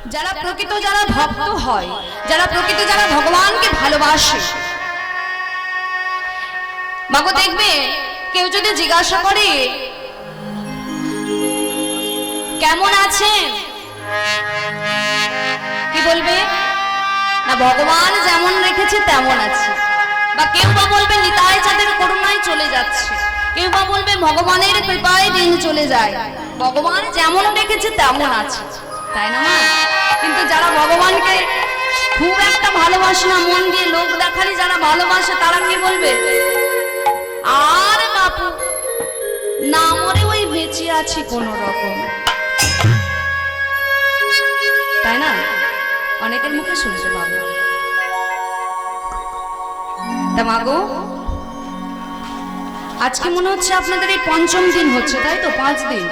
যারা প্রকৃত যারা ভক্ত হয়, যারা প্রকৃত যারা ভগবানকে ভালোবাসে, মাগো দেখবে কেউ যদি জিজ্ঞাসা করে কেমন আছেন, কি বলবে? না ভগবান যেমন রেখেছে তেমন আছে। বা কেউ বা বলবে নিতাই চাঁদের করুণায় চলে যাচ্ছে, কেউ বা বলবে ভগবানের কৃপায় দিন চলে যায়, ভগবান যেমন রেখেছে তেমন আছে, তাই না মা? কিন্তু যারা ভগবানকে খুব একটা ভালোবাসে না, মন দিয়ে লোক দেখালি যারা ভালোবাসে, তারা কি বলবে? আর বাপু না মরে ওই বেঁচে আছি কোন রকম, তাই না? অনেকের মুখে শুনতে পাবো। তা মাগো আজকে মনে হচ্ছে আপনাদের এই পঞ্চম দিন হচ্ছে, তাই তো? 5 দিন।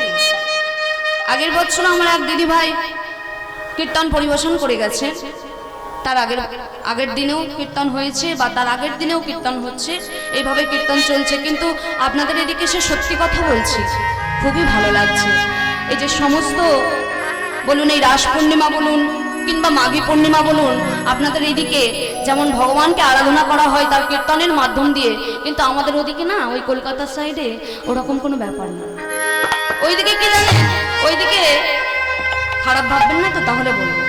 আগের বছর আমার এক দিদি ভাই কীর্তন পরিবেশন করে গেছে, তার আগের দিনেও কীর্তন হয়েছে, বা তার আগের দিনেও কীর্তন হচ্ছে, এইভাবে কীর্তন চলছে। কিন্তু আপনাদের এদিকে সে সত্যি কথা বলছি, খুবই ভালো লাগছে। এই যে সমস্ত বলুন, এই রাস পূর্ণিমা বলুন কিংবা মাঘী পূর্ণিমা বলুন, আপনাদের এইদিকে যেমন ভগবানকে আরাধনা করা হয় তার কীর্তনের মাধ্যম দিয়ে, কিন্তু আমাদের ওদিকে না, ওই কলকাতার সাইডে ওরকম কোনো ব্যাপার না। ওইদিকে কি জানেন, ওইদিকে খারাপ ভাববেন না তো, তাহলে বলবো,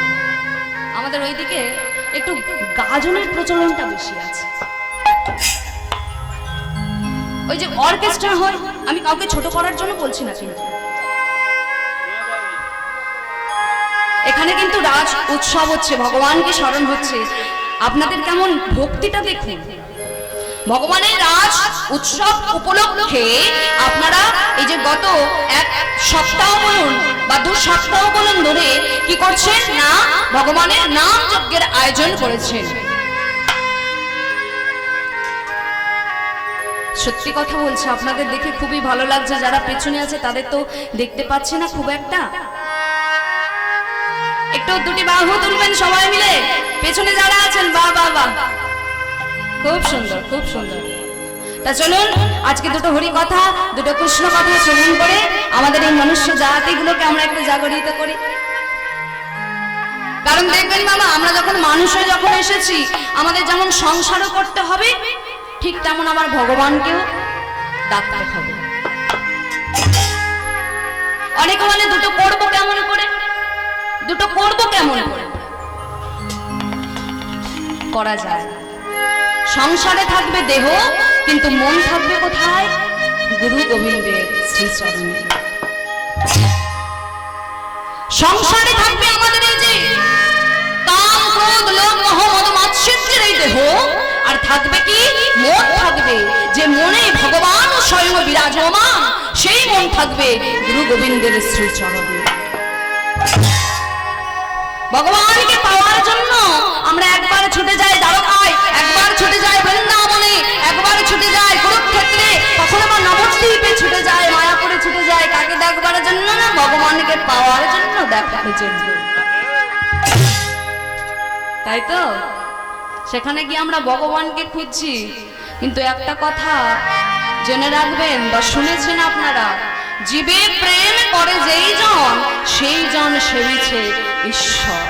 আমাদের ওইদিকে একটু গাজনের প্রচলনটা বেশি আছে। ওই যে অর্কেস্ট্রা হয়, আমি কাউকে ছোট করার জন্য বলছি না, কিন্তু এখানে কিন্তু রাজ উৎসব হচ্ছে, ভগবানকে স্মরণ হচ্ছে। আপনাদের কেমন ভক্তিটা দেখুন। ভগবানের রাজ উৎসব উপলক্ষে আপনারা এই যে গত 1 সপ্তাহ বলুন বা 2 সপ্তাহ বলুন ধরে কি করছেন না, ভগবানের নাম যজ্ঞের আয়োজন করেছেন। সত্যি কথা বলছি, আপনাদের দেখে খুবই ভালো লাগছে। যারা পেছনে আছে তাদের তো দেখতে পাচ্ছি না খুব একটা, একটু দুটি বাহু তুলবেন সবাই মিলে, পেছনে যারা আছেন। বাহ বাহ বাহ, খুব সুন্দর, খুব সুন্দর। তা চলুন আজকে দুটো হরি কথা, দুটো কৃষ্ণ কথা শ্রবণ করে আমাদের এই মনুষ্য জাতিগুলোকে আমরা একটু জাগরিত করি। কারণ দেখবেন মামা, আমরা যখন মানুষ হয়ে যখন এসেছি, আমাদের যেমন সংসারও করতে হবে, ঠিক তেমন আমার ভগবানকেও ডাকতে হবে। অনেকে বলে দুটো করবো কেমন করে, দুটো করবো কেমন করে? করা যায়। সংসারে থাকবে দেহ, কিন্তু মন থাকবে কোথায়? গুরু গোবিন্দের শ্রীচরণে। সংসারে থাকবে আমাদের এই যে কাম ক্রোধ লোভ মোহ মদ মাৎসর্যের এই দেহ, আর থাকবে কি? মন থাকবে, যে মনে ভগবান স্বয়ং বিরাজমান, সেই মন থাকবে গুরু গোবিন্দের শ্রীচরণে। ভগবানকে পাওয়ার জন্য আমরা একবার ছুটে যাই দ্বারকায়, একবার ছুটে যাই বৃন্দাবনে, একবার ছুটে যাই কুরুক্ষেত্রে, কখনো বা নবদ্বীপে ছুটে যায়, মায়াপুরে ছুটে যায়। কাকে দেখবার জন্য না, ভগবানকে পাওয়ার জন্য, দেখার জন্য, তাই তো? সেখানে গিয়ে আমরা ভগবানকে খুঁজছি। কিন্তু একটা কথা জেনে রাখবেন বা শুনেছেন আপনারা, জীবে প্রেম করে যেই জন, সেই জন সেবিছে ঈশ্বর।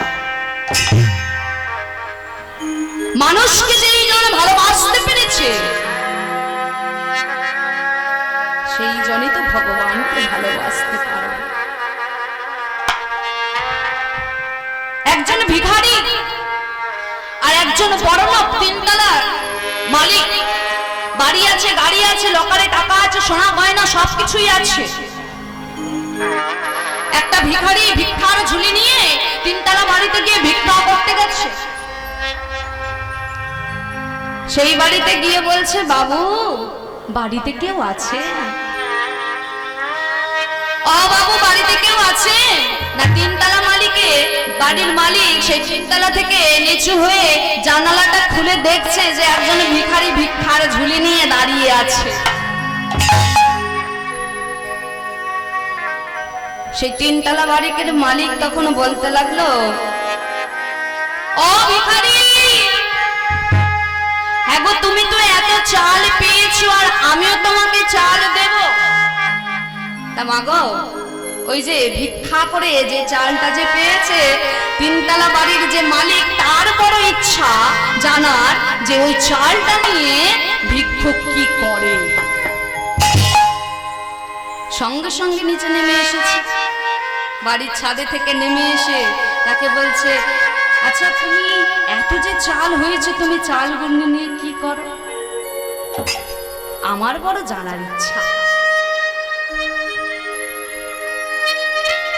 মানুষকে যেই জন ভালোবাসতে পেরেছে, সেই জনই তো ভগবানকে ভালোবাসতে পারে। একজন ভিখারি আর একজন বড়লোক, 3 তলার মালিক, বাড়ি আছে, গাড়ি আছে, লকারে টাকা আছে, সোনা গয়না সবকিছুই আছে। একটা ভিখারি ভিক্ষার ঝুলি নিয়ে 3 তলা বাড়িতে গিয়ে ভিক্ষা করতে গেছে। সেই বাড়িতে গিয়ে বলছে, বাবু বাড়িতে কেউ আছে? ও বাবু বাড়িতে কেউ আছে না? 3 তলা মালিকে, বাড়ির মালিক সেই 3 তলা থেকে নিচু হয়ে জানালাটা খুলে দেখছে যে একজন ভিখারি ভিক্ষার ঝুলি নিয়ে দাঁড়িয়ে আছে। সেই 3 তলা বাড়ির মালিক তখন বলতে লাগলো, ও ভিখারি, হ্যাঁ গো তুমি তো এত চাল পেয়েছো, আর আমিও তোমাকে চাল দেব। তা মাগো, ওই যে ভিক্ষা করে যে চালটা যে পেয়েছে, তিনতলা বাড়ির যে মালিক তার বড় ইচ্ছা জানার যে ওই চালটা নিয়ে ভিক্ষুক কি করে। সঙ্গে সঙ্গে নিচে নেমে এসেছে, বাড়ির ছাদে থেকে নেমে এসে তাকে বলছে, আচ্ছা তুমি এত যে চাল হয়েছে তুমি চালগুলো নিয়ে কি করো? আমার বড় জানার ইচ্ছা।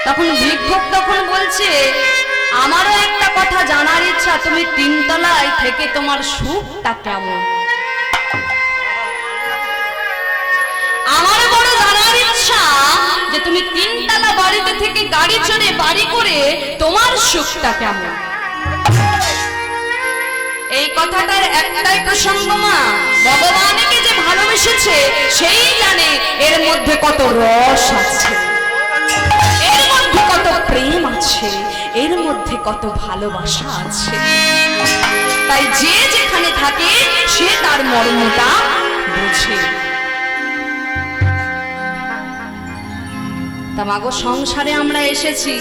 তখন ভিক্ষুক তখন বলছে, আমারও একটা কথা জানার ইচ্ছা, তুমি তিনতলায় থেকে তোমার সুখটা কেমন? আমার বড় জানার ইচ্ছা যে তুমি তিনতলা বাড়িতে থেকে গাড়ি চড়ে বাড়ি করে তোমার সুখটা কেমন। এই কথাটার একটাই প্রসঙ্গ, মা ভগবানকে যে ভালোবেসেছে সেই জানে এর মধ্যে কত রস আছে, এর মধ্যে কত প্রেম আছে, এর মধ্যে কত ভালোবাসা আছে। তাই যে যেখানে থাকে সে তার মর্মটা বোঝে। তা মাগো সংসারে আমরা এসেছি,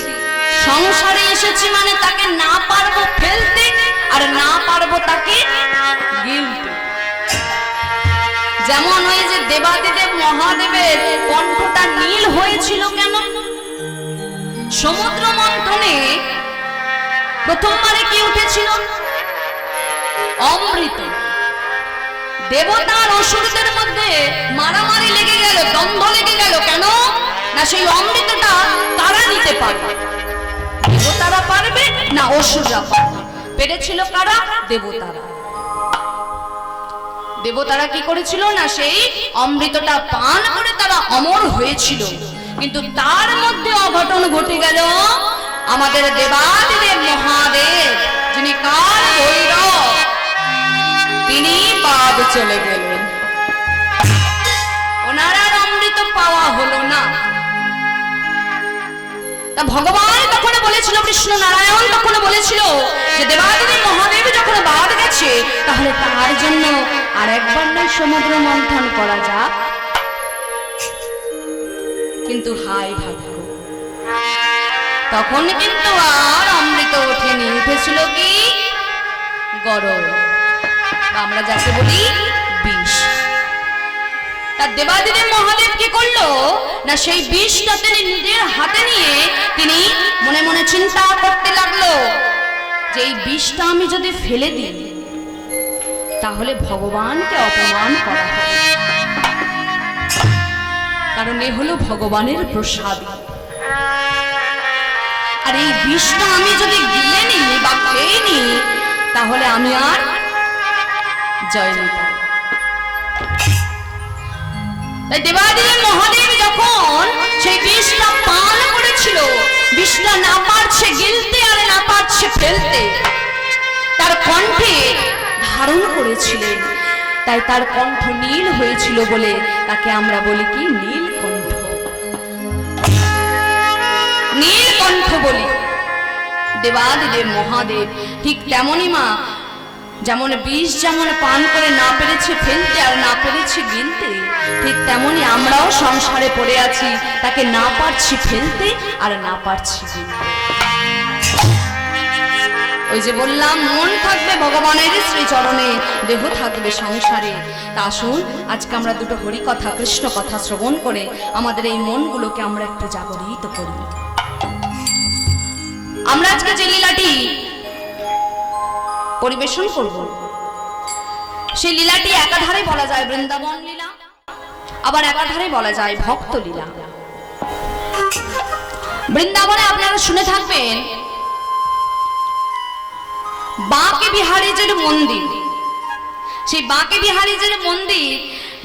সংসারে এসেছি মানে তাকে না পারবো ফেলতে আর না পারবো তাকে গিলতে। যেমন ওই যে দেবাদিদেব মহাদেবের কণ্ঠটা নীল হয়েছিল কেন? সমুদ্র মন্থনে প্রথমবারে কি উঠেছিল? অমৃত। দেবতার অসুরদের মধ্যে মারামারি লেগে গেল, দ্বন্দ্ব লেগে গেল। কেন না সেই অমৃতটা তারা নিতে পারবে, দেবতারা পারবে না অসুররা পারবে। পেরেছিল কারা? দেবতারা। দেবতারা কি করেছিল না সেই অমৃতটা পান করে তারা অমর হয়েছিল। কিন্তু তার মধ্যে অঘটন ঘটে গেল। আমাদের দেবাদিদেব মহাদেব যিনি কাল ভৈরব, তিনি বাদ চলে গেলেন, ওনার আর অমৃত পাওয়া হলো না। তা ভগবান তখন বলেছিল, কৃষ্ণ নারায়ণ তখন বলেছিল যে দেবাদিদেব মহাদেব যখন বাদ গেছে তাহলে তার জন্য আর একবার নয় সমুদ্র মন্থন করা যাক। কিন্তু হাই ভাগ্য, তখন কিন্তু আর অমৃত ওঠেনি, উঠেছিল কি? গরল, আমরা যাকে বলি বিষ। তার দেবাদিদেব মহাদেব কি করলো না সেই বিষটা তিনি নিজের হাতে নিয়ে তিনি মনে মনে চিন্তা করতে লাগলো যে এই বিষটা আমি যদি ফেলে দিই তাহলে ভগবানকে অপমান করা হবে, কারণ এ হলো ভগবানের প্রসাদ। আর এই বিষটা আমি যদি গিলে নিই বা খেয়ে নিই তাহলে আমি আর জয় নিতে। তাই দেবাদিদেব মহাদেব যখন সেই বিষটা পান করেছিল, বিষটা না পারছে গিলতে আর না পারছে ফেলতে, তার কণ্ঠে ধারণ করেছিলেন। তাই তার কণ্ঠ নীল হয়েছিল বলে তাকে আমরা বলি কি? নীলকণ্ঠ। নীলকণ্ঠ বলি দেবাদিদেব মহাদেব। ঠিক তেমনই মা, যেমন বিষ যেমন পান করে না পেরেছে ফেলতে আর না পেরেছে গিলতে, ঠিক তেমনি আমরাও সংসারে পড়ে আছি, তাকে না পারছি ফেলতে আর না পারছি গিলতে। ওই যে বললাম মন থাকবে ভগবানের শ্রীচরণে, দেহ থাকবে সংসারে। তা আসুন আজকে আমরা দুটো হরি কথা কৃষ্ণ কথা শ্রবণ করে আমাদের এই মনগুলোকে আমরা একটু জাগরিত করি। আমরা আজকে যে লীলাটি পরিবেশন করব সেই লীলাটি একাধারে বলা যায় বৃন্দাবন লীলা, আবার একাধারে বলা যায় ভক্ত লীলা। বৃন্দাবনে আপনারা শুনে থাকবেন বাঁকে বিহারীজির মন্দির। সেই বাঁকে বিহারীজির মন্দির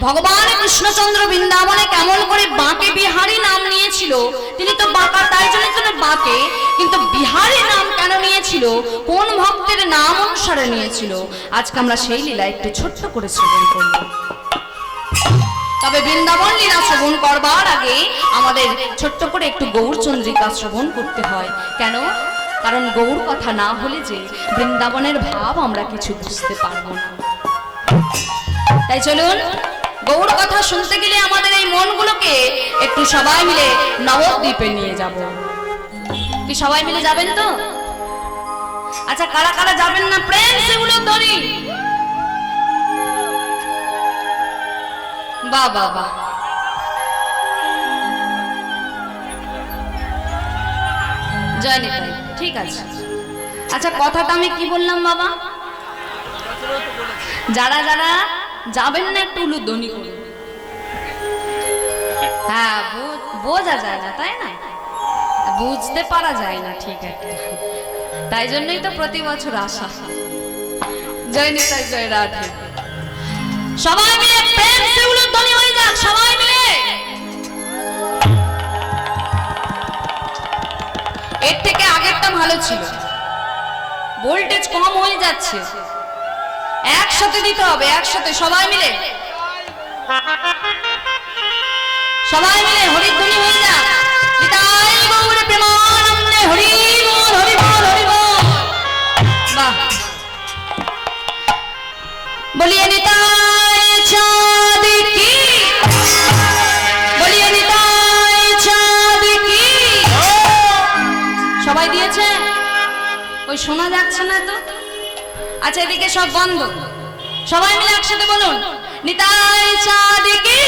ভগবান কৃষ্ণচন্দ্র বৃন্দাবনে কেমন করে বাঁকে বিহারী নাম নিয়েছিল? তিনি তো বাঁকা, তাই জন্য বাঁকে, কিন্তু বিহারী নাম কেন নিয়েছিল? কোন ভক্তের নাম অনুসারে নিয়েছিল? আজকে আমরা সেই লীলা একটু ছোট্ট করে শ্রবণ করব। তবে বৃন্দাবন লীলা শ্রবণ করবার আগে আমাদের ছোট্ট করে একটু গৌরচন্দ্রিকা শ্রবণ করতে হয়। কেন? কারণ গৌর কথা না হলে যে বৃন্দাবনের ভাব আমরা কিছু বুঝতে পারবো না। তাই চলুন গৌর কথা শুনতে গেলে আমাদের এই মনগুলোকে একটু সবাই মিলে নবদ্বীপে নিয়ে যাব। কি সবাই মিলে যাবেন তো? আচ্ছা কারা কারা যাবেন না প্রেম সেগুলো ধরি। বাহ বাহ বাহ, জয় নিতাই, ঠিক আছে। আচ্ছা কথাটা আমি কি বললাম বাবা, যারা যারা যাবেন না একটু উলুধ্বনি করুন। হ্যাঁ বোঝা যায় না তাই না, বুঝতে পারা যায় না, ঠিক আছে। তাই জন্যই তো প্রতি বছর আসা। জয় নিতাই, জয় রাধে। সবাই মিলে প্রেম সে উলুধ্বনি হয়ে যাক, সবাই মিলে। এর থেকে আগেরটা ভালো ছিল, ভোল্টেজ কম হয়ে যাচ্ছে। একসাথে দিতে হবে, একসাথে সবাই মিলে, সবাই মিলে হরিধ্বনি হয়ে যাক। নিতাই গৌর প্রেমানন্দে হরি বল, হরি বল, হরি বল। বাহ, বলিয়ে নিতাই চাঁদ কি, বলিয়ে নিতাই চাঁদ কি। সবাই দিয়েছে, ওই শোনা যাচ্ছে না তো। আচ্ছা এদিকে সব বন্ধ, সবাই মিলে একসাথে বলুন নিতাই চাঁদ কি।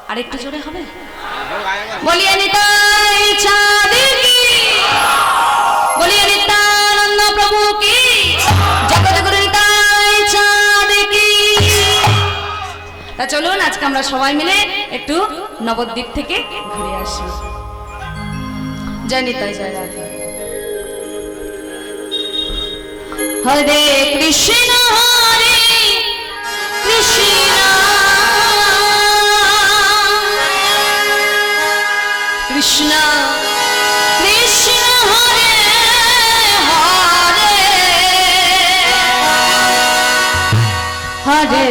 আর একটু জোরে হবে, বলিয়ে নিতাই চাঁদ কি, বলিয়ে নিত্যানন্দ প্রভু কি, জগৎগুরু নিতাই চাঁদ কি। তা চলুন আজকে আমরা সবাই মিলে একটু নবদ্বীপ থেকে ঘুরে আসি। জয় নিতাই, জয় রাধে। হরে কৃষ্ণ হরে কৃষ্ণ কৃষ্ণ কৃষ্ণ হরে হরে হরে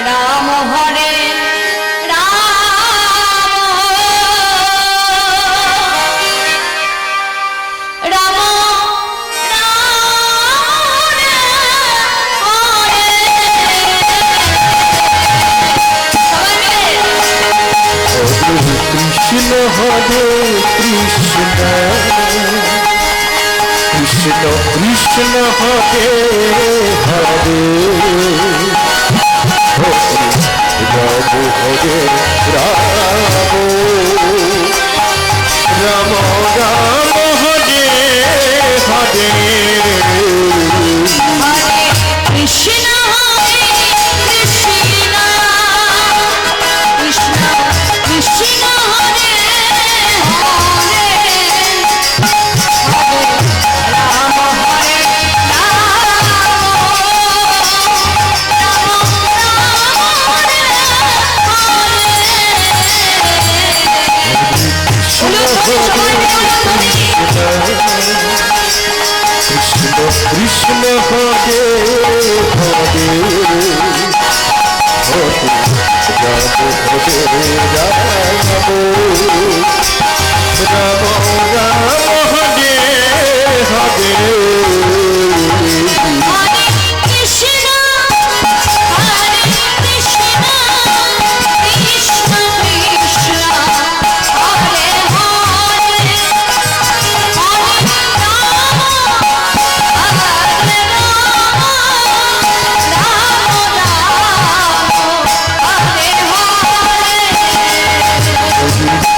রাম হরে কৃষ্ণ হরে কৃষ্ণ কৃষ্ণ কৃষ্ণ হরে হরে রাম হরে রাম রাম রাম হরে হরে কৃষ্ণ হরে কৃষ্ণ কৃষ্ণ কৃষ্ণ হরে হরে রাম হরে কৃষ্ণ কৃষ্ণ হরে হরে রাম হরে রাম রাম রাম হরে হরে কৃষ্ণ হরে কৃষ্ণ কৃষ্ণ কৃষ্ণ হরে হরে হরে রাম হরে রাম রাম রাম হরে হরে।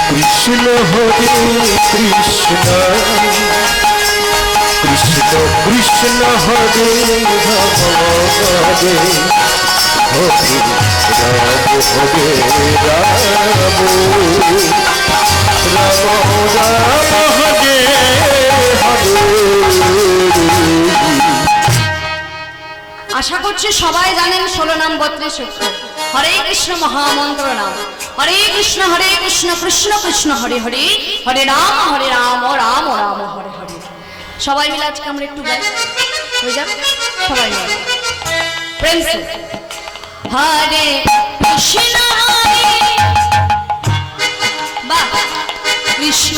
কৃষ্ণ হরে কৃষ্ণ কৃষ্ণ কৃষ্ণ হরে রাম হরে হরে রাম হরে রাম রাম রাম হরে হরে। আশা করছি সবাই জানেন 16 নাম 32 অক্ষর। হরে কৃষ্ণ মহামন্ত্র নাম, হরে কৃষ্ণ কৃষ্ণ কৃষ্ণ হরে হরে, হরে রাম রাম রাম হরে হরে। সবাই মিলে আজকে আমরা একটু গাই, হয়ে যাক সবাই মিলে প্রেম সে। হরে কৃষ্ণ হরে বাহ কৃষ্ণ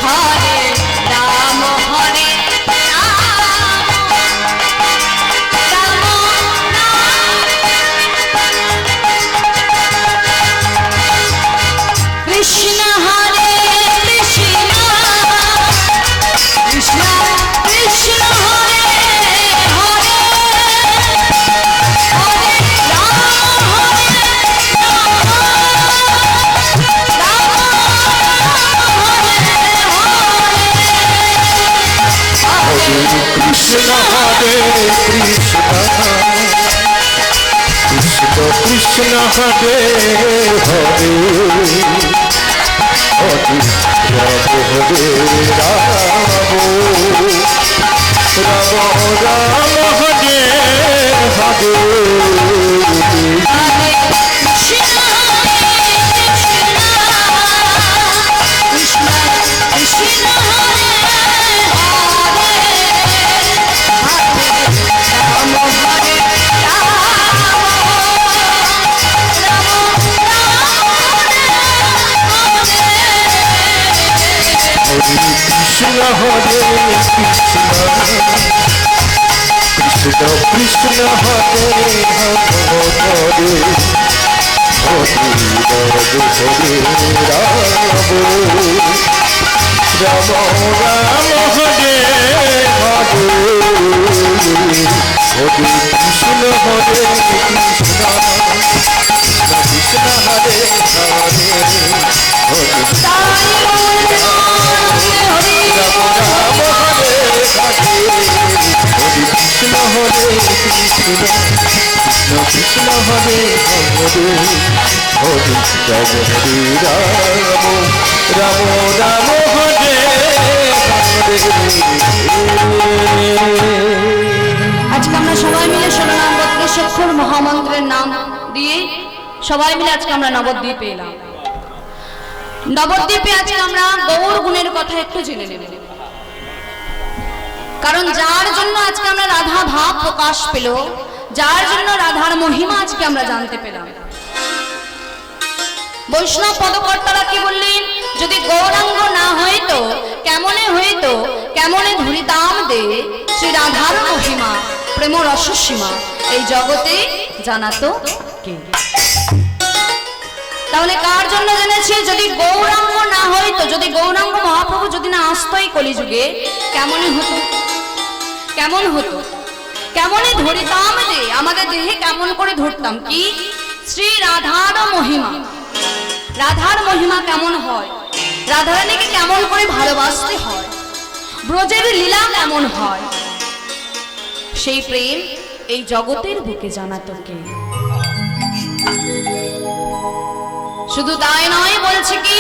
হরে রাম হরে রাম রাম কৃষ্ণ হরে হরে হরে রাম হরে রাম রাম রাম হরে হরে কৃষ্ণ হরে কৃষ্ণ কৃষ্ণ কৃষ্ণ হরে হরে হরে হরে রাম রাম রাম হরে হরে হরে কৃষ্ণ হরে কৃষ্ণ কৃষ্ণ হরে হরে হরে রাম রাম হরে হরে কৃষ্ণ হরে কৃষ্ণ কৃষ্ণ কৃষ্ণ হরে হরে হরে রাম হরে রাম রাম রাম হরে আজকে আমরা সবাই মিলে 16 নম্বর সক্ষর মহামন্ত্রের নাম দিয়ে সবাই মিলে আজকে আমরা নবদ্বীপে এলাম। নবদ্বীপে আজকে আমরা গৌর গুণের কথা একটু জেনে নেব, কারণ যার জন্য আজকে আমরা রাধা ভাব প্রকাশ পেল, যার জন্য রাধার মহিমা আজকে আমরা জানতে পেলাম। বৈষ্ণব পদকর্তারা কি বললেন, যদি গৌরাঙ্গ না হইতো কেমনে ধরিতাম দে শ্রী রাধার মহিমা প্রেম রসসীমা এই জগতে জানাতো কে। তাহলে কার জন্য জেনেছে, যদি গৌরাঙ্গ না হইতো, যদি গৌরাঙ্গ মহাপ্রভু যদি না আসতো এই কলিযুগে, কেমনে হতো, কেমন হতো, কেমনে ধরিতাম দে, আমাদের দেহে কেমন করে ধরতাম কি শ্রী রাধার মহিমা। রাধার মহিমা কেমন হয়, রাধারানীকে কেমন করে ভালোবাসতে হয়, ব্রজের লীলা কেমন হয়, সেই প্রেম এই জগতের বুকে জানাতো কে। শুধু তাই নয়, বলছে কি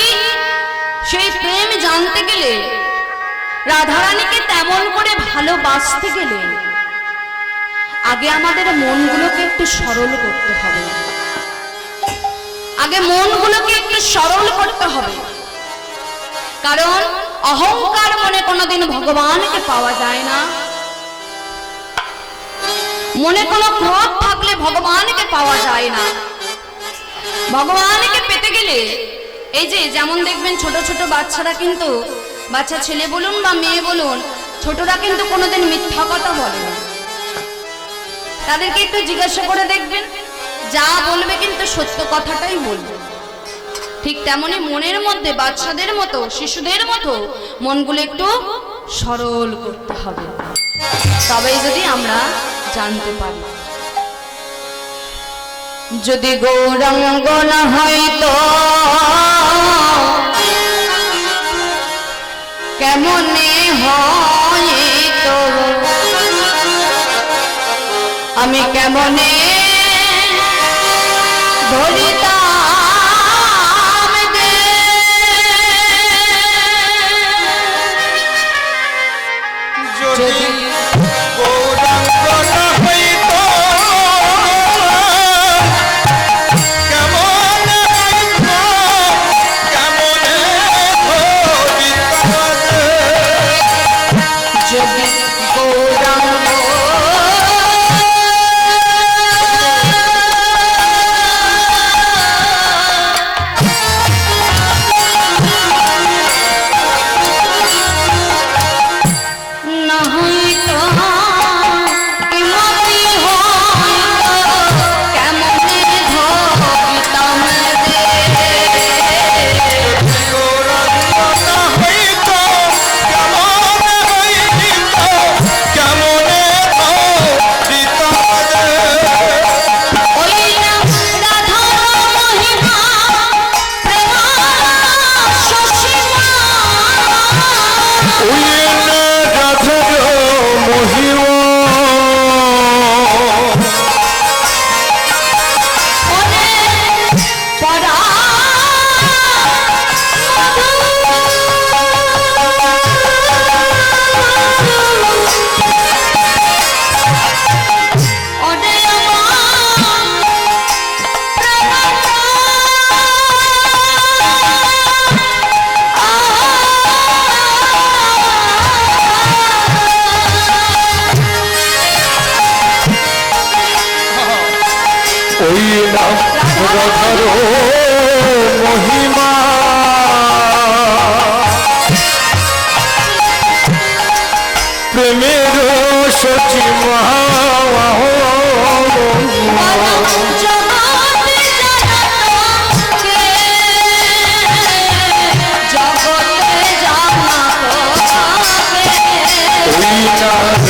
সেই প্রেম জানতে গেলে, রাধারানীকে তেমন করে ভালোবাসতে গেলে আগে আমাদের মনগুলোকে একটু সরল করতে হবে, আগে মনগুলোকে একটু সরল করতে হবে। কারণ অহংকার মনে কোনোদিন ভগবানকে পাওয়া যায় না, মনে কোনো ক্রোধ থাকলে ভগবানকে পাওয়া যায় না। ভগবানকে পেতে গেলে এই যে যেমন দেখবেন ছোট ছোট বাচ্চারা, কিন্তু বাচ্চা ছেলে বলুন বা মেয়ে বলুন, ছোটরা কিন্তু কোনোদিন মিথ্যা কথা বলে না। তাদেরকে একটু জিজ্ঞাসা করে দেখবেন, যা বলবে কিন্তু সত্য কথাটাই বলবে। ঠিক তেমনি মনের মধ্যে বাচ্চাদের মতো, শিশুদের মতো মনগুলো একটু সরল করতে হবে, তবেই যদি আমরা জানতে পারি। যদি গৌরাঙ্গ না হয়তো কেমনে হয়তো, আমি কেমনে ধরিতাম দে, যদি গৌরাঙ্গ না হইতো কেমনে হইতো, কেমনে হইতো, যদি গৌরাঙ্গ রাধার মহিমা প্রেমের সচিমা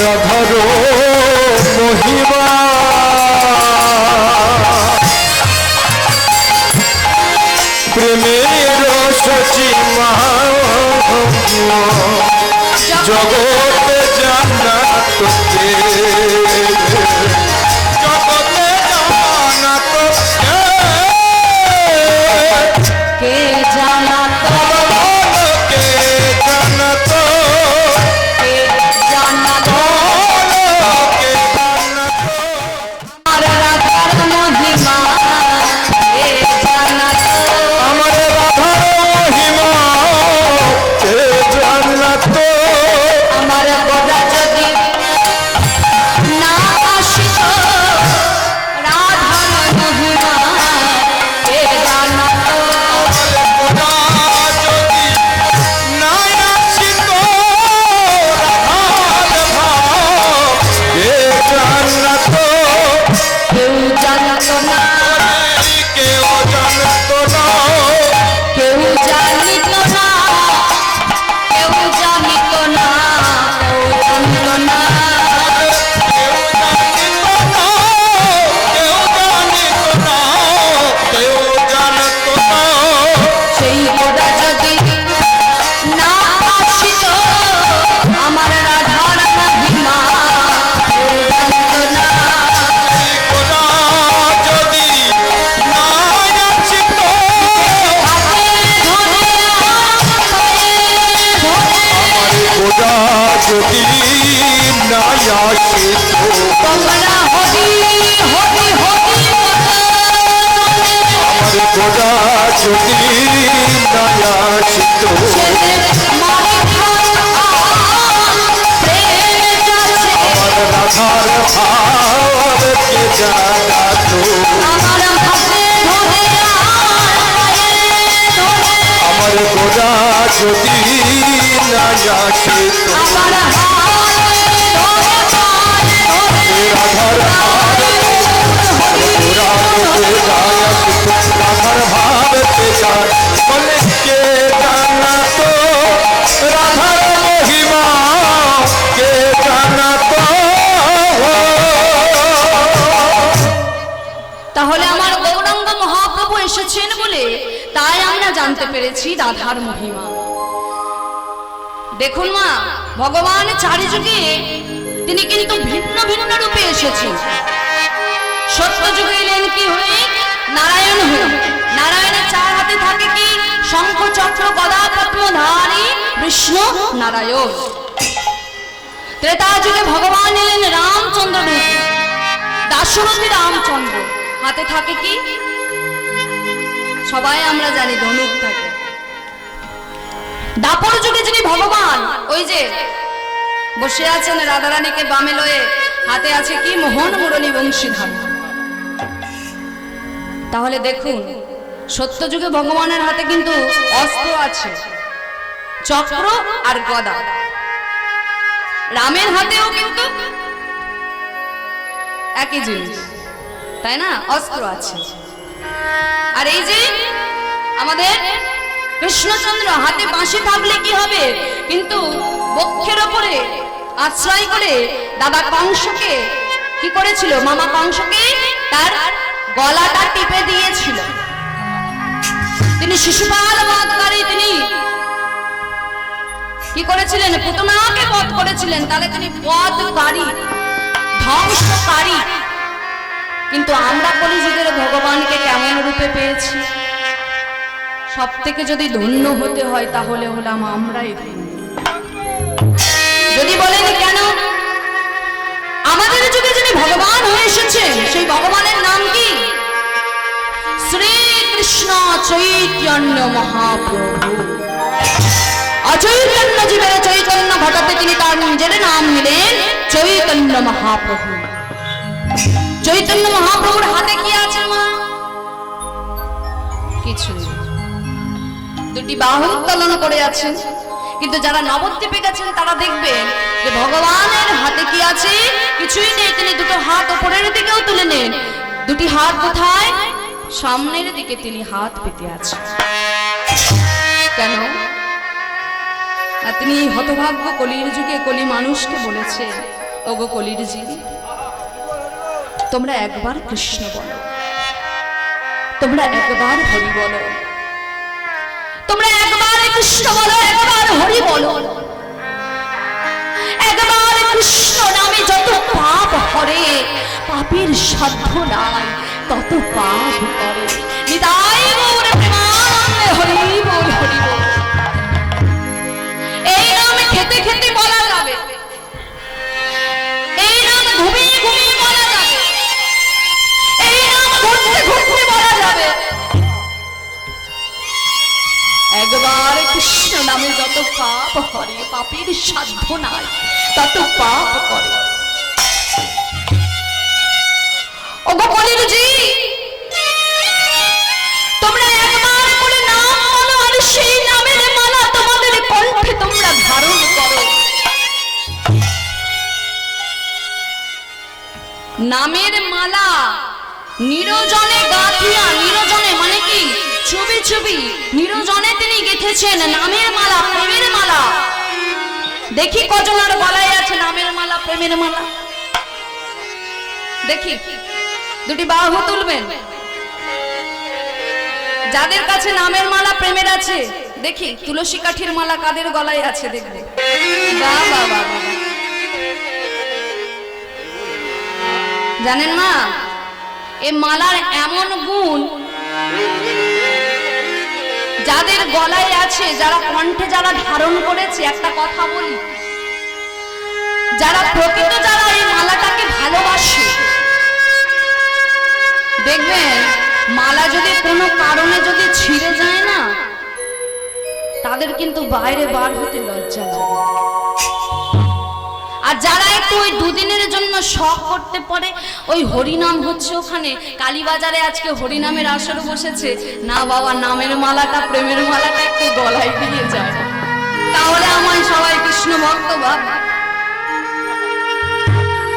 রাধার মহিমা প্রেমের সচিমা জগতে জান্নাত কে জগতে জান্নাত কে জানাত কে জান্নাত কে জানাত কে জান্নাত আর রাধার মহিমা কে জানাত আমার রাধার মহিমা কে জান্নাত আমার গোদা যদি না আসিত রাধার মহিমা কে জানাত খোদা যদি না আসিত রাধার ভাব কে জান্নাত কেউ জানত না কেউ জানত না কেউ জানিত না কেউ জানিত না কেউ জানিত না সেই গোদা যদি না আসিত আমার রাধার মহিমা কেউ জানিত না যদি না আসিত তোমরা হরি হরি হরি আমার গোড়া যদি না আসিত আমার রাধার ভাবকে জানাত আমার গোড়া যদি না আসিত রাধার রাধার ভাবকে জান বলে কে জানাত রাধার মহিমা কে জানাত তাহলে আমার গৌরাঙ্গ মহাপ্রভু এসেছেন বলে তাই আমরা জানতে পেরেছি রাধার মহিমা। দেখুন মা, ভগবান চারিযুগে তিনি কিন্তু ভিন্ন ভিন্ন রূপে এসেছেন। সত্য যুগে এলেন কি হয়ে? নারায়ণ হয়ে। নারায়ণের চার হাতে থাকে কি? শঙ্খ চক্র গদা পদ্মধারী বিষ্ণু নারায়ণ। ত্রেতা যুগে ভগবান এলেন রামচন্দ্র রূপে, দাশরথী রামচন্দ্র। হাতে থাকে কি? সবাই আমরা জানি ধনুক থাকে। দাপর যুগে যিনি ভগবান, ওই যে বসে আছেন রাধারানীকে বামে লয়ে, হাতে আছে কি? মোহন মুরলী বংশীধর। তাহলে দেখুন, সত্য যুগে ভগবানের হাতে কিন্তু অস্ত্র আছে, চক্র আর গদা। রামের হাতেও কিন্তু একই জিনিস, তাই না? অস্ত্র আছে। আর এই যে আমাদের কৃষ্ণচন্দ্র, হাতে বাঁশি থাকলে কি হবে? কিন্তু বক্ষের ওপরে আশ্রয় করে দাদা কংসকে কি করেছিল? মামা কংসকে তার গলাটা টিপে দিয়েছিল। তিনি শিশুপাল বধকারী, তিনি কি করেছিলেন? পুতনাকে বধ করেছিলেন। তাহলে তিনি বধকারী, ধ্বংসকারী। কিন্তু আমরা কলিযুগের ভগবানকে কেমন রূপে পেয়েছি? সব থেকে যদি ধন্য হতে হয় তাহলে হলাম আমরাই ধন্য। যদি বলেন কেন? আমাদের যুগে যিনি ভগবান হয়ে এসেছেন সেই ভগবানের নাম কি? শ্রীকৃষ্ণ চৈতন্য মহাপ্রভু। অচৈতন্য জীবের চৈতন্য ঘটাতে তিনি তার নিজের নাম নিলেন চৈতন্য মহাপ্রভু। চৈতন্য মহাপ্রভুর হাতে কি আছে মা? কিছুই না। দুটি বাহু উত্তোলন করে আছেন, কিন্তু যারা নবদ্বীপে গেছেন তারা দেখবেন যে ভগবানের হাতে কি আছে, কিছুই নেই। তিনি দুটো হাত উপরের দিকেও তুলে নেন, দুটি হাত কোথায়? সামনের দিকে তিনি হাত পেতে আছেন। কেন? আর তিনি এই হতভাগ্য কলির যুগে কলি মানুষকে বলেছে, ওগো কলির জি, তোমরা একবার কৃষ্ণ বলো, তোমরা একবার হরি বলো, তোমরা একবার কৃষ্ণ বলো, একবার হরি বলো। একবার কৃষ্ণ নামে যত পাপ হরে, পাপের সাধ্য নাই তত পাপ করে। নিতাই গৌর প্রেমানন্দে হরি বল, হরি বল। এই নাম খেতে খেতে বলা যাবে, এই নাম ঘুমিয়ে ঘুমিয়ে বলা যাবে, এই নাম ঘুরতে ঘুরতে বলা যাবে। একবার কৃষ্ণ নামে যত পাপ হরে, পাপের সাধ্য নাই তত পাপ করে। ওগো কলির জি, তোমরা একবার করে নাম বলো, আর সেই নামের মালা তোমাদের কণ্ঠে তোমরা ধারণ করো। নামের মালা নিরজনে গাঁথিয়া, নিরজনে মানে কি? ছবি ছবি, নিরজনে তিনি গেঁথেছেন নামের মালা, প্রেমের মালা। দেখি কজনের গলায় আছে নামের মালা, প্রেমের মালা? দেখি, দুটি বাহু তুলবেন যাদের কাছে নামের মালা প্রেমের আছে। দেখি তুলসী কাঠির মালা কাদের গলায় আছে, দেখবে। বাহ বাহ বাহ বাহ। জানেন না এ মালার এমন গুণ, যাদের গলায় আছে, যারা কণ্ঠে যারা ধারণ করেছে, একটা কথা বলি, যারা প্রকৃত যারা এই মালাটাকে ভালোবাসে, দেখবেন মালা যদি কোনো কারণে যদি ছিঁড়ে যায় না, তাদের কিন্তু বাইরে বার হতে লজ্জা লাগে। আর যারা একটু ওই দুদিনের জন্য শখ করতে পারে, ওই হরিনাম হচ্ছে ওখানে কালীবাজারে আজকে হরিনামের আসর বসেছে, না বাবা নামের মালাটা প্রেমের মালাটা একটু গলায় দিয়ে যায়, তাহলে আমার সবাই কৃষ্ণ ভক্ত ভাব।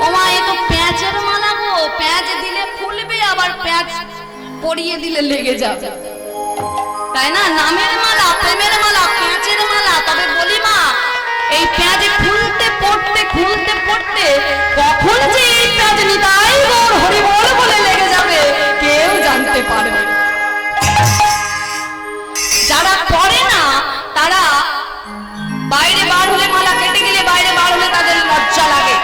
ও মা, এ তো প্যাঁচের মালা গো, প্যাঁচ দিলে ফুলবে, আবার প্যাঁচ পরিয়ে দিলে লেগে যাবে, তাই না? নামের মালা, প্রেমের মালা, প্যাঁচের মালা। তবে বলি মা, এই পেঁয়াজে খুলতে পড়তে খুলতে পড়তে কখন যে এই পেঁয়াজ নিতাই গৌর হরি বল বলে লেগে যাবে কেউ জানতে পারবে না। যারা পড়ে না তারা বাইরে বার হলে, মালা কেটে গেলে বাইরে বার হলে তাদের লজ্জা লাগে।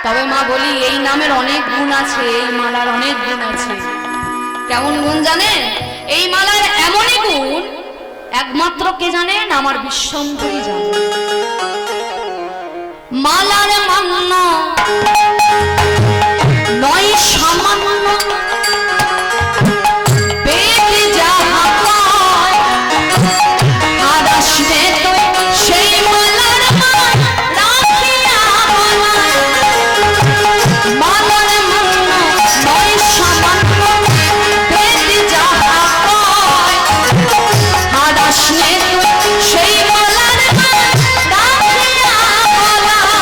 তবে মা বলি, এই নামের অনেক গুণ আছে, এই মালার অনেক গুণ আছে। কেমন গুণ জানেন? এই মালার এমনই গুণ একমাত্র কে জানেন? আমার বিশ্বম্ভরই জানে। মালার মান্য নয় সামান্য, পেটে যাহা পায় আর আসবে তো সেই মালার মান রাখিয়া বলায়। মালার মান্য নয় সামান্য, পেটে যাহা পায় আর আসবে তো সেই মালার মান রাখিয়া বলায়।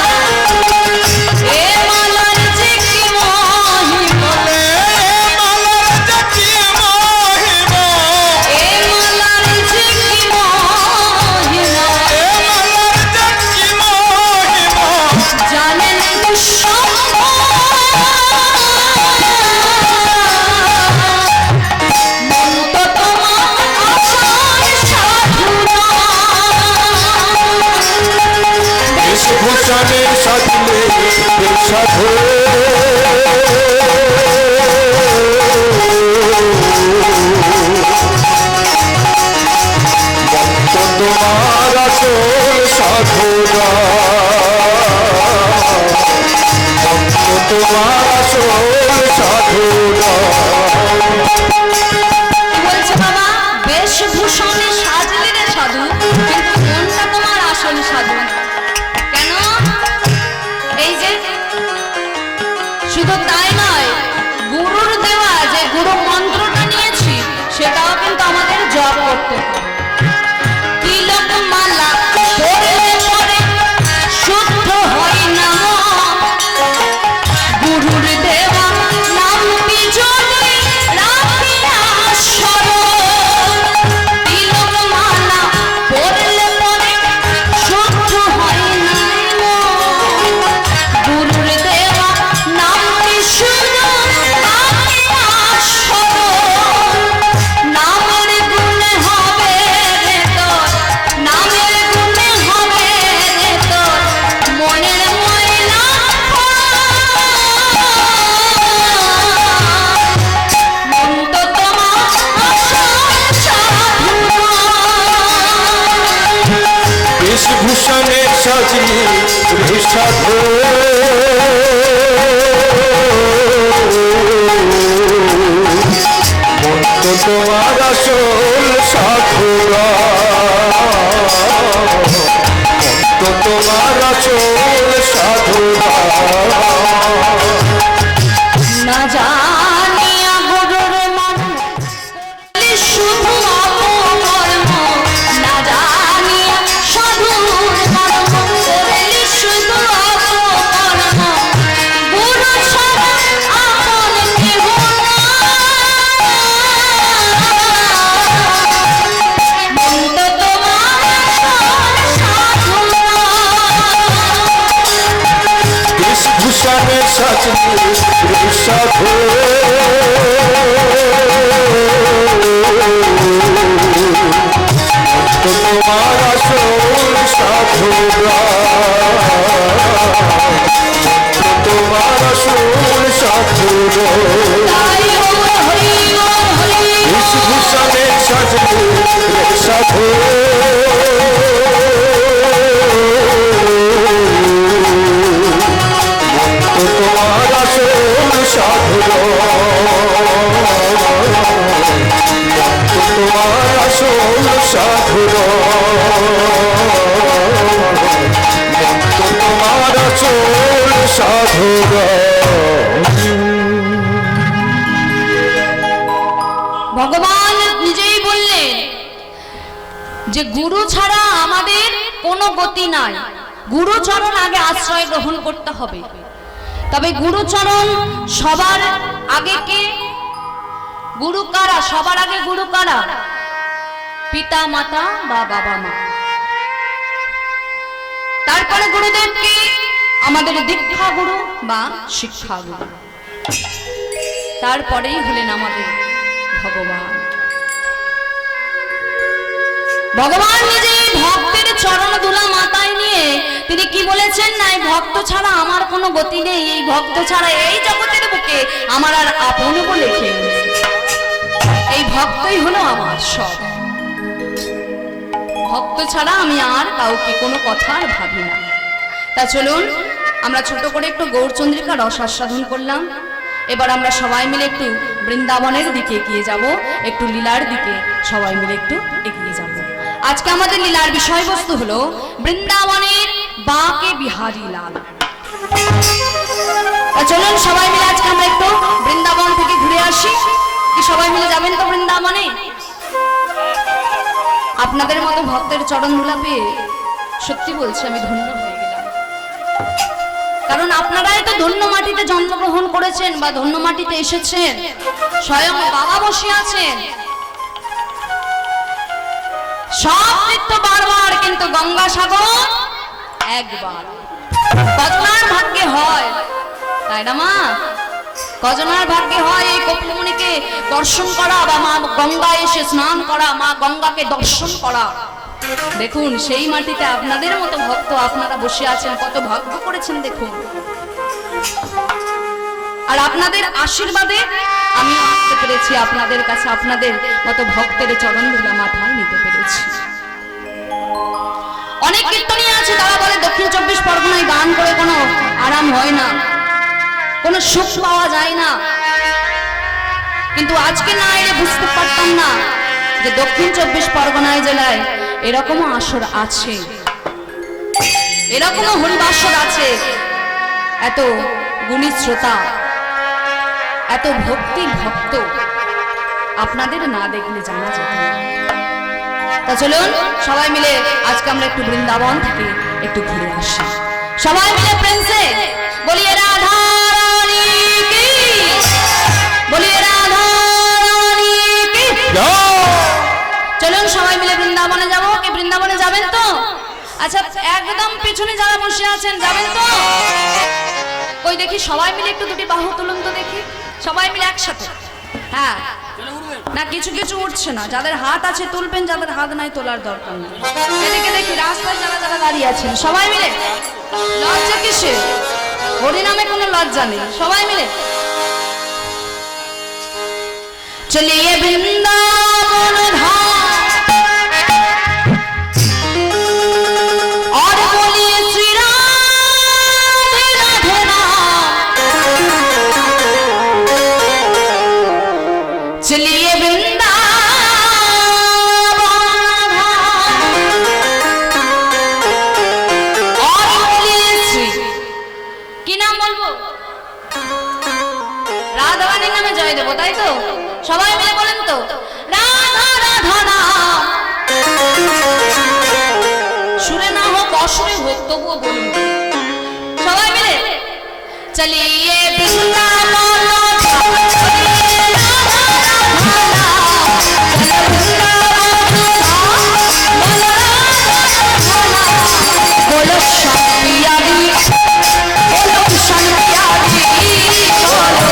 সাজনি সাধু মন তো তোমার আসল সাধুরা মন তো তোমার আসল সাধুরা না জানিয়া গুরুর মন করলে শুধু অপকর্ম, না জানিয়া সাধুর মন করলে শুধু অপকর্ম, গুরু ছাড়া আপন কেহ নাই, মন তো তোমার সাধুরা। বেশভূষণে সাজনি সাধু তোমার আসল সাধুরা তোমার আসল সাধুরা তাই ওম হরি ওম হরি বেশভূষণে সাজনি সাধু তোমার আসল সাধুরা তোমার আসল সাধুরা তোমার আসল সাধুরা ভগবান নিজেই বললেন যে গুরু ছাড়া আমাদের কোনো গতি নাই, গুরুচরণ আগে আশ্রয় গ্রহণ করতে হবে। তবে গুরুচরণ সবার আগে কে? গুরু কারা? সবার আগে গুরু কারা? পিতা মাতা বা বাবা মা। তারপরে গুরুদেব কে? আমাদের দীক্ষা গুরু বা শিক্ষা গুরু। তারপরেই হলেন আমাদের ভগবান। ভগবান নিজে ভক্তের চরণ ধুলা মাথায় নিয়ে তিনি কি বলেছেন? না, এই ভক্ত ছাড়া আমার কোনো গতি নেই, এই ভক্ত ছাড়া এই জগতের বুকে আমার আর আপন বলে কেউ নেই, এই ভক্তই হলো আমার সব। ভক্ত ছাড়া আমি আর কাউকে কোনো কথা আর ভাবি না। তা চলুন আমরা ছোট করে একটু গৌরচন্দ্রিকা রস আস্বাদন করলাম। এবার আমরা সবাই মিলে একটু বৃন্দাবনের দিকে এগিয়ে যাব, একটু লীলার দিকে সবাই মিলে একটু এগিয়ে যাব। আজকে আমাদের লীলার বিষয়বস্তু হলো বৃন্দাবনের বাঁকে বিহারী লাল। চলুন সবাই মিলে আজকে আমরা একটু বৃন্দাবন থেকে ঘুরে আসি। কি সবাই মিলে যাবেন তো বৃন্দাবনে? আপনাদের মতো ভক্তের চরণ ধুলা পেয়ে সত্যি বলছি আমি ধন্য হয়ে গেলাম। কারণ আপনারাই তো ধন্য মাটিতে জন্মগ্রহণ করেছেন বা ধন্য মাটিতে এসেছেন, স্বয়ং বাবা বসে আছেন। সব তীর্থ বারবার, কিন্তু গঙ্গা সাগর একবার। কজনার ভাগ্যে হয়, তাই না মা? কজনার ভাগ্যে হয় এই কপিলমুনিকে দর্শন করা বা মা গঙ্গায় এসে স্নান করা, মা গঙ্গাকে দর্শন করা। দেখুন সেই মাটিতে আপনাদের মতো ভক্ত আপনারা বসে আছেন, কত ভাগ্য করেছেন দেখুন। আর আপনাদের আশীর্বাদে আমি আসতে পেরেছি আপনাদের কাছে, আপনাদের মতো ভক্তের চরণ ধুলা মাথায় নিতে পেরেছি। অনেক কীর্তনীয় আছে তারা বলে দক্ষিণ 24 পরগনায় গান করে কোনো আরাম হয় না, কোনো সুখ পাওয়া যায় না। কিন্তু আজকে না এলে বুঝতে পারতাম না যে দক্ষিণ 24 পরগনায় জেলায় এরকমও আসর আছে, এরকমও হরিবাসর আছে। এত গুণী শ্রোতা, এত ভক্তির ভক্ত আপনাদের না দেখলে জানা যেত না। তা চলুন সবাই মিলে আজকে আমরা একটু বৃন্দাবন থেকে একটু ঘুরে আসি। সবাই মিলে প্রেমসে বলিয়ে রাধা রানী কি, বলিয়ে রাধা রানী কি। চলুন সবাই মিলে বৃন্দাবনে যাব। কি বৃন্দাবনে যাবেন তো? আচ্ছা একদম পিছনে যারা বসে আছেন যাবেন তো? ওই দেখি সবাই মিলে একটু দুটি বাহু তুলুন তো দেখি, সবাই মিলে একসাথে। হ্যাঁ না, কিছু কিছু উঠছে না, যাদের হাত আছে তুলবেন, যাদের হাত নাই তোলার দরকার নেই। এদিকে দেখি রাস্তায় যারা যারা দাঁড়িয়ে আছেন সবাই মিলে। লজ্জা কিসে? হরিনামে কোনো লজ্জা নেই, সবাই মিলে চলিয়ে বৃন্দাবন ধাম और बोलिए তো রাধা রাধা নাম সুরে না হোক অসুরে হোক তবুও বলুন সবাই মিলে চলিয়ে বৃন্দাবন চলিয়ে রাধা রাধা নাম চলো বৃন্দাবন বলো শান্তিয়াদি বলো শান্তিয়াদি বলো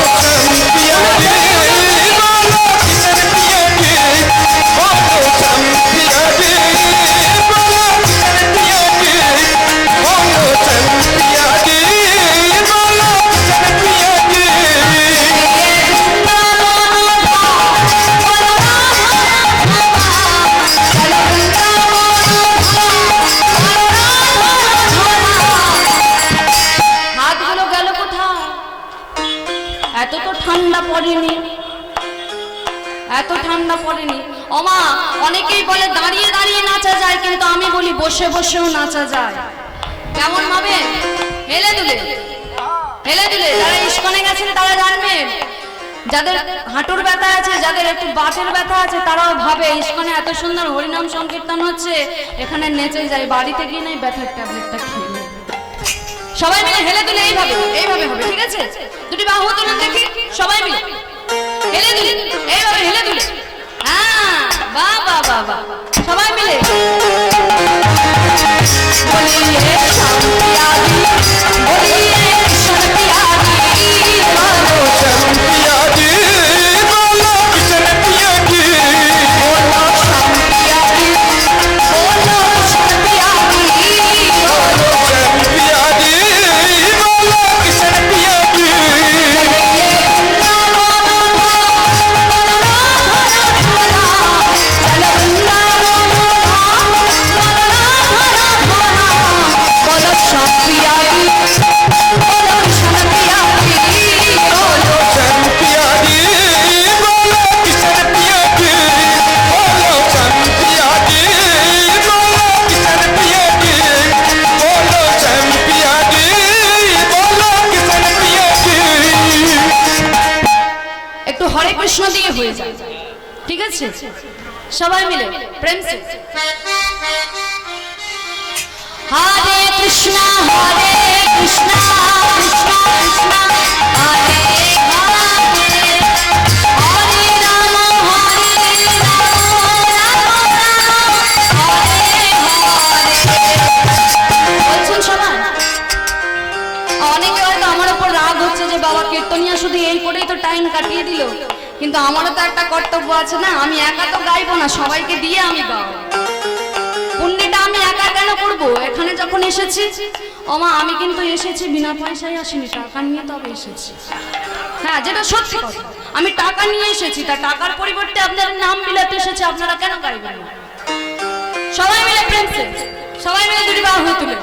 হাতগুলো গেল কোথায়? এত তো ঠান্ডা পড়েনি, এত ঠান্ডা পড়েনি। ওমা অনেকেই বলে দাঁড়িয়ে দাঁড়িয়ে নাচা যায়, কিন্তু আমি বলি বসে বসেও নাচা যায়। কেমন ভাবে? হেলে দুলে, হেলে দুলে। যারা ইস্কনে গেছেন তারা জানবেন, যাদের হাঁটুর ব্যথা আছে, যাদের একটু বাতের ব্যথা আছে, তারাও ভাবে ইস্কনে এত সুন্দর হরিনাম সংকীর্তন হচ্ছে, এখানে নেচে যায়, বাড়িতে গিয়ে নাই ব্যথার ট্যাবলেটটা খেয়ে নেয়। সবাই মিলে হেলে দুলে এইভাবে, এইভাবে হবে, ঠিক আছে? দুটি বাহু তুলুন দেখি সবাই মিলে, হেলে দুলে এইভাবে, হেলে দুলে। হ্যাঁ, বাহ বাহ বাহ বাহ, সবাই মিলে বলিয়ে শান্তিয়াদি, বলিয়ে শান্তিয়াদি, বলো শান্তিয়াদি বলো কৃষ্ণ পিয়াদি বলো শান্তিয়াদি, বলো শান্তিয়াদি, বলো শান্তিয়াদি বলো কৃষ্ণ পিয়াদি শান্তিয়াদি বলো কৃষ্ণ পিয়াদি বলো শান্তিয়াদি বলো কৃষ্ণ পিয়াদি বলো শান্তিয়াদি বলো কৃষ্ণ পিয়াদি। একটু হরে কৃষ্ণ দিয়ে হয়ে যায়, ঠিক আছে? সবাই মিলে প্রেম সে হরে কৃষ্ণ হরে কৃষ্ণ কৃষ্ণ কৃষ্ণ হরে হরে, হরে রাম হরে রাম রাম রাম হরে হরে। বলছেন সবাই? অনেকে হয়তো আমার উপর রাগ হচ্ছে যে বাবা কীর্তনিয়া শুধু এই করেই তো টাইম কাটিয়ে দিল, কিন্তু আমারও তো একটা কর্তব্য আছে না, আমি একা তো গাইবো না, সবাইকে দিয়ে আমি গাবো। পুণ্যটা আমি একা কেন করবো? এখানে যখন এসেছি, ওমা আমি কিন্তু এসেছি বিনা পয়সায় আসিনি, টাকা নিয়ে তবে এসেছি। হ্যাঁ, যেটা সত্যি কথা, আমি টাকা নিয়ে এসেছি, তা টাকার পরিবর্তে আপনার নাম বিলাতে এসেছে, আপনারা কেন গাইবেন না? সবাই মিলে প্রেম সে, সবাই মিলে দুটি বাহু তুলে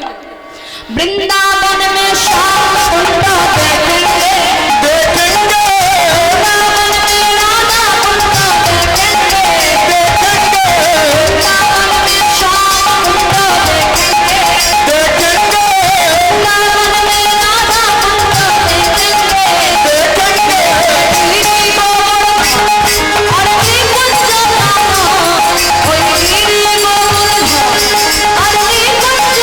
বৃন্দাবন में श्याम सुंदर देखेंगे, देखेंगे वृंदावन में राधा कुंड देखेंगे, वृंदावन में श्याम सुंदर देखेंगे, देखेंगे वृंदावन में राधा कुंड देखेंगे, देखेंगे गिरी गोवर्धन और गिरी कुंज ओए गिरी गोवर्धन और गिरी कुंज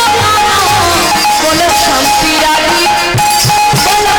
बोलो शांति रानी, बोलो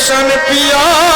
कृष्ण पिया